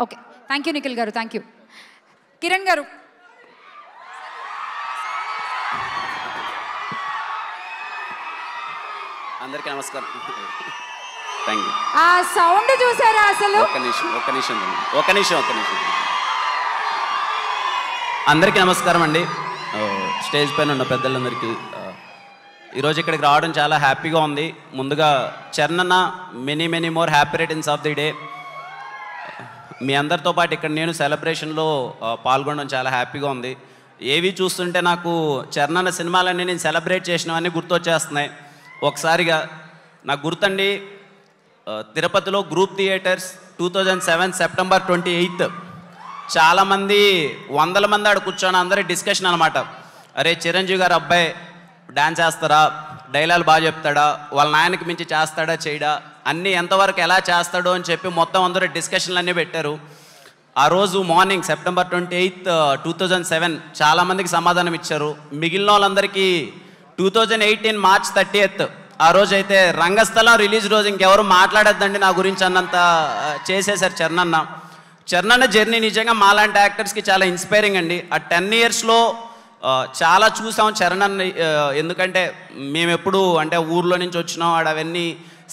Okay, thank you Nikhil గారు, thank you. Kiran గారు. అందరికీ నమస్కారం. Thank you. ఆ సౌండ్ చూసారా అసలు? ఒక్క నిమిషం. అందరికీ నమస్కారం అండి. స్టేజ్ పైన ఉన్న పెద్దలందరికీ ఈరోజు ఇక్కడికి రావడం చాలా హ్యాపీగా ఉంది. ముందుగా చరణ్ అన్న many more happy returns of the day. మీ అందరితో పాటు ఇక్కడ నేను సెలబ్రేషన్లో పాల్గొనడం చాలా హ్యాపీగా ఉంది. ఏవి చూస్తుంటే నాకు చరణ్ అన్న సినిమాలన్నీ నేను సెలబ్రేట్ చేసినవన్నీ గుర్తొచ్చేస్తున్నాయి. ఒకసారిగా నాకు గుర్తండి, తిరుపతిలో గ్రూప్ థియేటర్స్ 2007 సెప్టెంబర్ 28 చాలామంది 100 మంది ఆడ కూర్చొని అందరి డిస్కషన్ అనమాట. అరే చిరంజీవి గారు అబ్బాయి డ్యాన్స్ చేస్తారా, డైలాగ్ బాగా చెప్తాడా, వాళ్ళ నాయనకి మించి చేస్తాడా చేయడా, అన్నీ ఎంతవరకు ఎలా చేస్తాడో అని చెప్పి మొత్తం అందరూ డిస్కషన్లు అన్నీ పెట్టారు. ఆ రోజు మార్నింగ్ సెప్టెంబర్ 28, 2007 చాలామందికి సమాధానం ఇచ్చారు. మిగిలిన వాళ్ళందరికీ 2018 మార్చ్ 30 ఆ రోజు అయితే రంగస్థలం రిలీజ్ రోజు ఇంకెవరు మాట్లాడద్దండి నా గురించి అన్నంత చేసేశారు చరణ్ అన్న జర్నీ నిజంగా మాలాంటి యాక్టర్స్కి చాలా ఇన్స్పైరింగ్ అండి. ఆ 10 ఇయర్స్లో చాలా చూసాం చరణ్ అన్న. ఎందుకంటే మేము ఎప్పుడు అంటే ఊర్లో నుంచి వచ్చినాం, అవన్నీ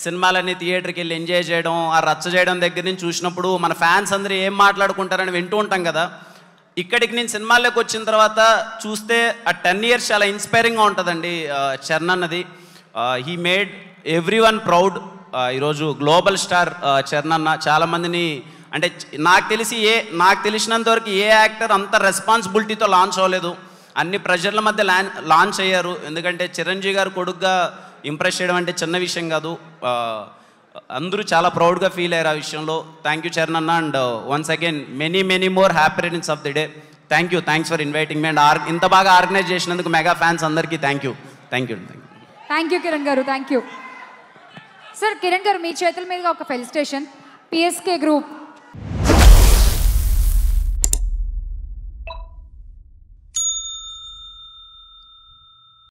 సినిమాలన్నీ థియేటర్కి వెళ్ళి ఎంజాయ్ చేయడం, ఆ రచ్చ చేయడం దగ్గర నుంచి చూసినప్పుడు మన ఫ్యాన్స్ అందరూ ఏం మాట్లాడుకుంటారని వింటూ ఉంటాం కదా. ఇక్కడికి నేను సినిమాల్లోకి వచ్చిన తర్వాత చూస్తే ఆ 10 ఇయర్స్ చాలా ఇన్స్పైరింగ్గా ఉంటుందండి చరణ్ అన్నది. He made every one proud. ఈరోజు గ్లోబల్ స్టార్ చరణ్ అన్న చాలామందిని అంటే నాకు తెలిసినంత వరకు ఏ యాక్టర్ అంత రెస్పాన్సిబిలిటీతో లాంచ్ అవ్వలేదు. అన్ని ప్రెషర్ల మధ్య లాంచ్ అయ్యారు. ఎందుకంటే చిరంజీవి గారు కొడుకుగా ఇంప్రెస్ చేయడం అంటే చిన్న విషయం కాదు. అందరూ చాలా ప్రౌడ్గా ఫీల్ అయ్యారు ఆ విషయంలో. థ్యాంక్ యూ చరణ్ అన్న. And once again many more happy returns of the day. Thanks for inviting me. And ఇంత బాగా ఆర్గనైజ్ చేసినందుకు మెగా ఫ్యాన్స్ అందరికీ థ్యాంక్ యూ కిరణ్ గారు, థ్యాంక్ యూ. సార్ కిరణ్ గారు, మీ చేతుల మీదుగా ఒక ఫెలిసిటేషన్. PSK group